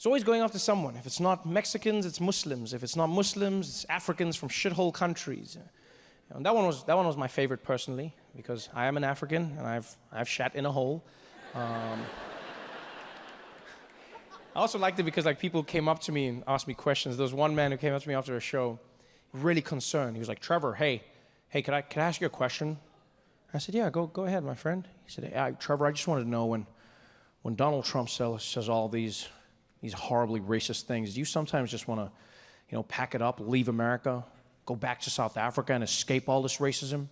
It's always going after someone. If it's not Mexicans, it's Muslims. If it's not Muslims, it's Africans from shithole countries. And that one was my favorite personally, because I am an African and I've shat in a hole. I also liked it because like people came up to me and asked me questions. There was one man who came up to me after a show, really concerned. He was like, "Trevor, hey, can I ask you a question?" I said, "Yeah, go ahead, my friend." He said, "Hey, Trevor, I just wanted to know when Donald Trump says all these horribly racist things, do you sometimes just want to, pack it up, leave America, go back to South Africa and escape all this racism?"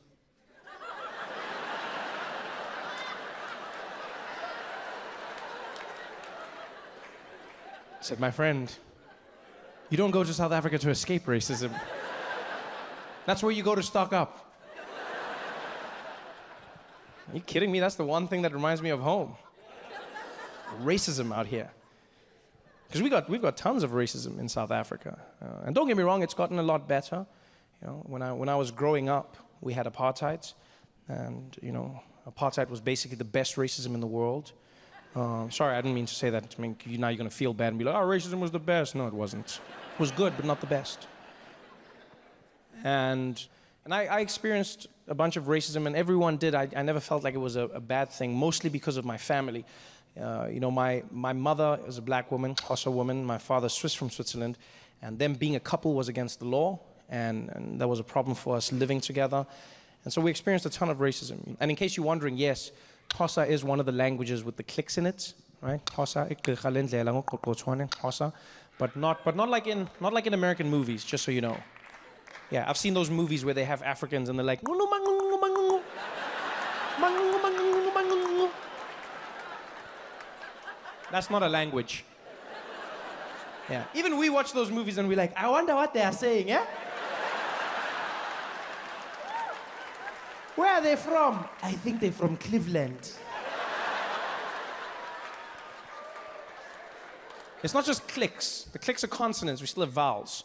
I said, "My friend, you don't go to South Africa to escape racism. That's where you go to stock up." Are you kidding me? That's the one thing that reminds me of home. Racism out here. Because we've got tons of racism in South Africa. And don't get me wrong, it's gotten a lot better. When I was growing up, we had apartheid. And, apartheid was basically the best racism in the world. Sorry, I didn't mean to say that. I mean, now you're going to feel bad and be like, "Oh, racism was the best." No, it wasn't. It was good, but not the best. And I experienced a bunch of racism, and everyone did. I never felt like it was a bad thing, mostly because of my family. My mother is a black woman, Xhosa woman. My father is Swiss from Switzerland. And them being a couple was against the law, and that was a problem for us living together. And so we experienced a ton of racism. And in case you're wondering, yes, Xhosa is one of the languages with the clicks in it, right? Xhosa, but not like in American movies, just so you know. Yeah, I've seen those movies where they have Africans and they're like, that's not a language. Yeah, even we watch those movies and we're like, I wonder what they are saying, yeah? Where are they from? I think they're from Cleveland. It's not just clicks. The clicks are consonants. We still have vowels.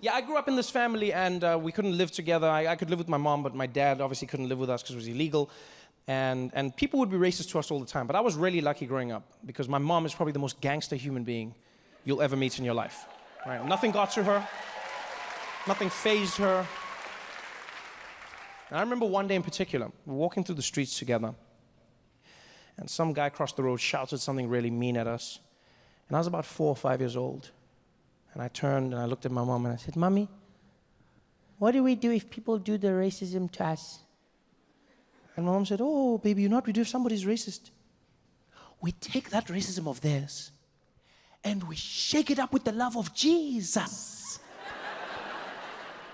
Yeah, I grew up in this family and we couldn't live together. I could live with my mom, but my dad obviously couldn't live with us because it was illegal. And people would be racist to us all the time. But I was really lucky growing up because my mom is probably the most gangster human being you'll ever meet in your life. Right? Nothing got to her. Nothing fazed her. And I remember one day in particular, we were walking through the streets together, and some guy across the road shouted something really mean at us. And I was about 4 or 5 years old. And I turned and I looked at my mom and I said, "Mommy, what do we do if people do the racism to us?" And my mom said, "Oh, baby, you know what we do if somebody's racist? We take that racism of theirs and we shake it up with the love of Jesus.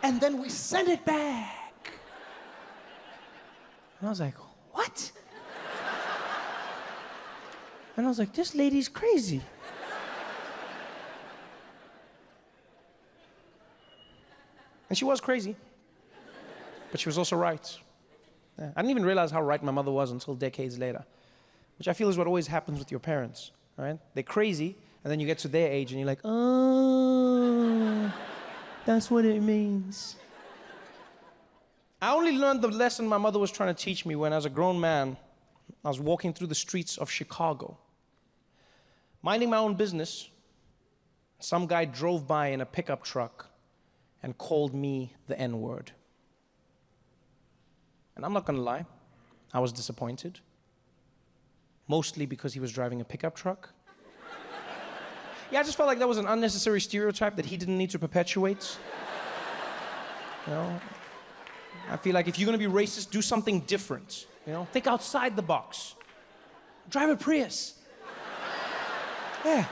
And then we send it back." And I was like, "What?" And I was like, "This lady's crazy." And she was crazy, but she was also right. Yeah. I didn't even realize how right my mother was until decades later, which I feel is what always happens with your parents, right? They're crazy, and then you get to their age and you're like, "Oh, that's what it means." I only learned the lesson my mother was trying to teach me when, as a grown man, I was walking through the streets of Chicago, minding my own business. Some guy drove by in a pickup truck and called me the N-word. And I'm not gonna lie, I was disappointed. Mostly because he was driving a pickup truck. Yeah, I just felt like that was an unnecessary stereotype that he didn't need to perpetuate. I feel like if you're gonna be racist, do something different. Think outside the box. Drive a Prius. Yeah.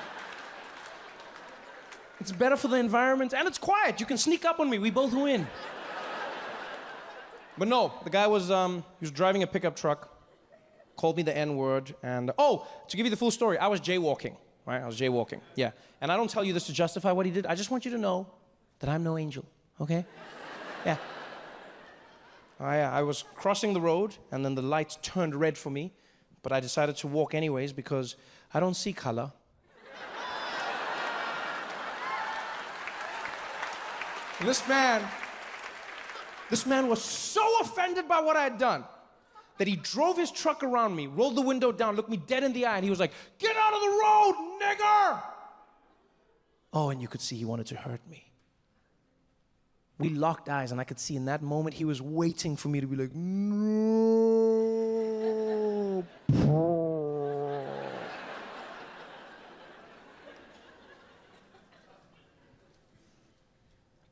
It's better for the environment, and it's quiet. You can sneak up on me. We both win. But no, the guy was he was driving a pickup truck, called me the N-word, and to give you the full story, I was jaywalking, right? I was jaywalking, yeah. And I don't tell you this to justify what he did. I just want you to know that I'm no angel, okay? Yeah. I was crossing the road, and then the lights turned red for me, but I decided to walk anyways because I don't see color. This man was so offended by what I had done that he drove his truck around me, rolled the window down, looked me dead in the eye, and he was like, "Get out of the road, nigger!" Oh, and you could see he wanted to hurt me. We locked eyes, and I could see in that moment he was waiting for me to be like, no.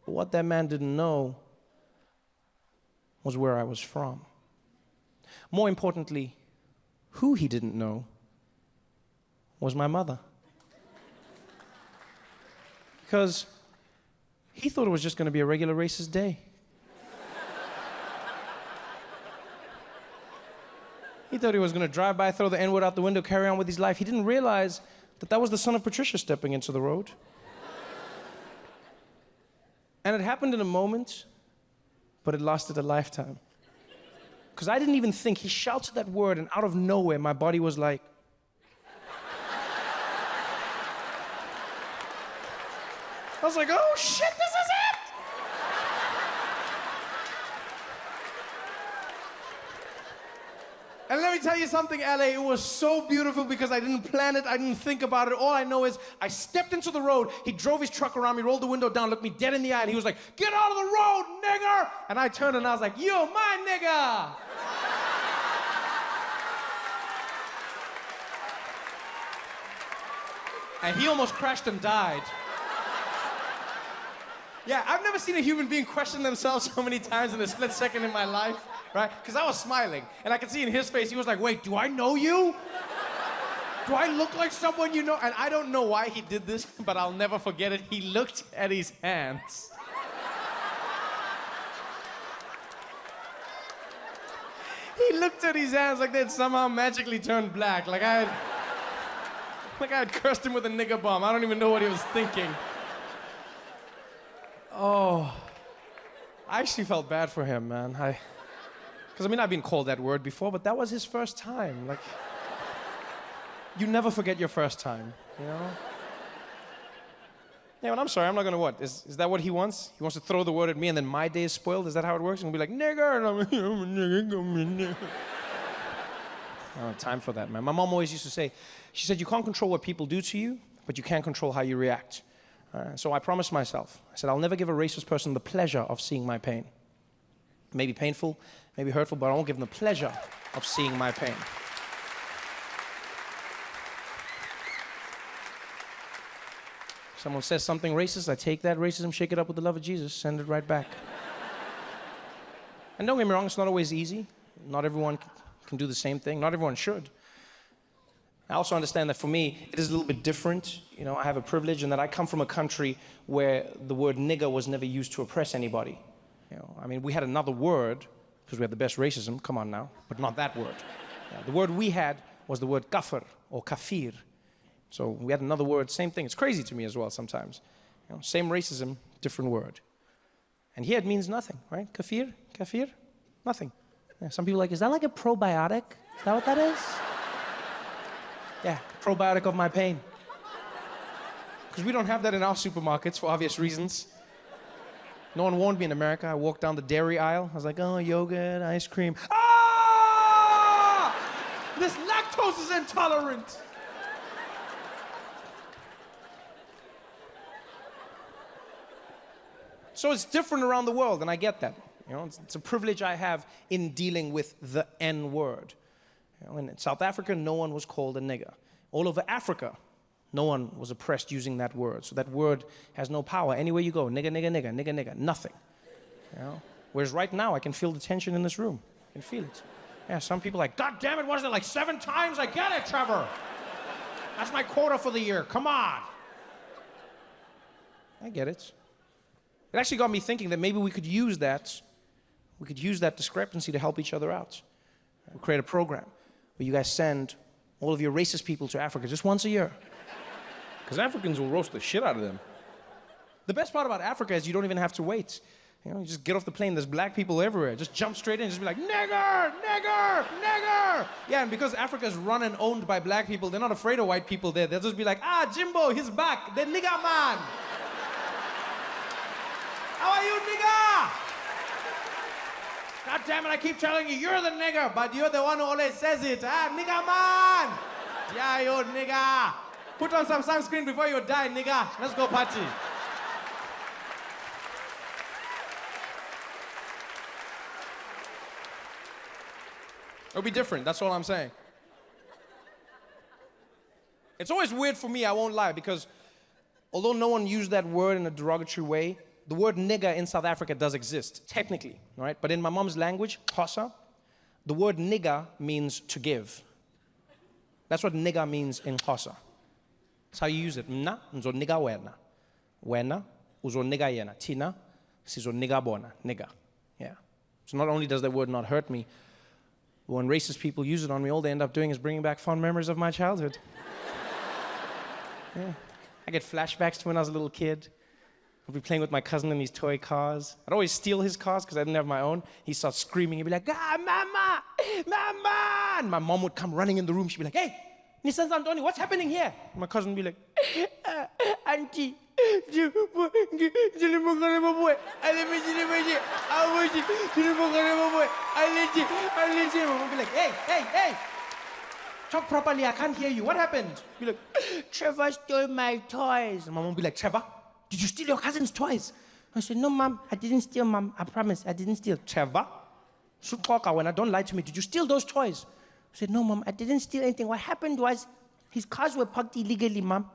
But what that man didn't know was where I was from. More importantly, who he didn't know was my mother. Because he thought it was just going to be a regular racist day. He thought he was going to drive by, throw the N-word out the window, carry on with his life. He didn't realize that that was the son of Patricia stepping into the road. And it happened in a moment, but it lasted a lifetime. Because I didn't even think. He shouted that word, and out of nowhere, my body was like... I was like, oh shit, this is it! And let me tell you something, LA, it was so beautiful because I didn't plan it, I didn't think about it. All I know is I stepped into the road, he drove his truck around me, rolled the window down, looked me dead in the eye, and he was like, get out of the road, nigger! And I turned and I was like, you my nigga! And he almost crashed and died. Yeah, I've never seen a human being question themselves so many times in a split second in my life, right? Because I was smiling, and I could see in his face, he was like, wait, do I know you? Do I look like someone you know? And I don't know why he did this, but I'll never forget it. He looked at his hands. He looked at his hands like they'd somehow magically turned black, like I had cursed him with a nigger bomb. I don't even know what he was thinking. Oh, I actually felt bad for him, man. Because I've been called that word before, but that was his first time. Like, you never forget your first time, you know? Yeah, but I'm sorry, I'm not gonna what? Is that what he wants? He wants to throw the word at me and then my day is spoiled? Is that how it works? And we'll be like, nigger, and I'm like, I'm a nigger, I'm a nigger. I don't have time for that, man. My mom always used to say, she said, you can't control what people do to you, but you can control how you react. So I promised myself, I said, I'll never give a racist person the pleasure of seeing my pain. Maybe painful, maybe hurtful, but I won't give them the pleasure of seeing my pain. Someone says something racist, I take that racism, shake it up with the love of Jesus, send it right back. And don't get me wrong, it's not always easy. Not everyone can do the same thing. Not everyone should. I also understand that for me, it is a little bit different. You know, I have a privilege in that I come from a country where the word nigger was never used to oppress anybody. You know, we had another word, because we had the best racism, come on now, but not that word. The word we had was the word kafir or kafir. So we had another word, same thing. It's crazy to me as well sometimes. You know, same racism, different word. And here it means nothing, right? Kafir, kafir, nothing. Yeah, some people are like, is that like a probiotic? Is that what that is? Yeah, probiotic of my pain. Because we don't have that in our supermarkets for obvious reasons. No one warned me in America. I walked down the dairy aisle. I was like, oh, yogurt, ice cream. Ah! This lactose is intolerant. So it's different around the world, and I get that. You know, it's a privilege I have in dealing with the N word. You know, in South Africa, no one was called a nigger. All over Africa, no one was oppressed using that word. So that word has no power. Anywhere you go, nigger, nigger, nigger, nigger, nigger, nothing. You know? Whereas right now, I can feel the tension in this room. I can feel it. Yeah, some people are like, God damn it, what is it, like 7 times? I get it, Trevor. That's my quota for the year, come on. I get it. It actually got me thinking that maybe we could use that discrepancy to help each other out. We'll create a program where you guys send all of your racist people to Africa just once a year. Because Africans will roast the shit out of them. The best part about Africa is you don't even have to wait. You know, you just get off the plane, there's black people everywhere. Just jump straight in, just be like, nigger, nigger, nigger. Yeah, and because Africa is run and owned by black people, they're not afraid of white people there. They'll just be like, ah, Jimbo, he's back, the nigger man. How are you, nigger? God damn it, I keep telling you, you're the nigger, but you're the one who always says it. Ah, nigger man! Yeah, you nigger! Put on some sunscreen before you die, nigga. Let's go party. It'll be different, that's all I'm saying. It's always weird for me, I won't lie, because although no one used that word in a derogatory way, the word nigger in South Africa does exist, technically, right? But in my mom's language, Xhosa, the word nigger means to give. That's what nigger means in Xhosa. That's how you use it. Mna, nzoniga wena. Wena, uzoniga yena. Tina, sizoniga bona. Nigger. Yeah. So not only does that word not hurt me, when racist people use it on me, all they end up doing is bringing back fond memories of my childhood. Yeah. I get flashbacks to when I was a little kid. I'd be playing with my cousin in these toy cars. I'd always steal his cars because I didn't have my own. He'd start screaming. He'd be like, ah, mama, mama. And my mom would come running in the room. She'd be like, hey, Nissan Santoni, what's happening here? And my cousin would be like, auntie, Mom would be like, hey. Talk properly, I can't hear you. What happened? Be like, Trevor stole my toys. And my mom would be like, Trevor, did you steal your cousin's toys? I said, no, Mom, I didn't steal, Mom. I promise, I didn't steal. Trevor? When I don't lie to me, did you steal those toys? I said, no, Mom, I didn't steal anything. What happened was his cars were parked illegally, Mom.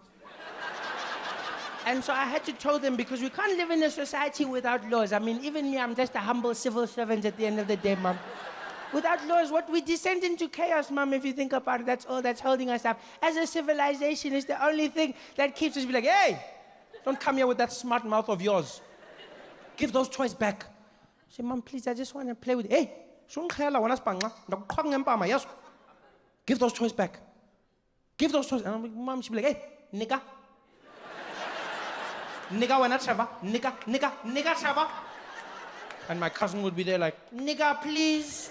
And so I had to tow them because we can't live in a society without laws. I mean, even me, I'm just a humble civil servant at the end of the day, Mom. Without laws, what we descend into chaos, Mom, if you think about it. That's all that's holding us up. As a civilization, it's the only thing that keeps us be like, hey, don't come here with that smart mouth of yours. Give those toys back. I say, Mom, please, I just want to play with it. Hey, give those toys back. Give those toys. And I'm like, Mom, she'd be like, hey, nigga. Nigga, when I Trevor. Nigga, Trevor. And my cousin would be there like, nigga, please.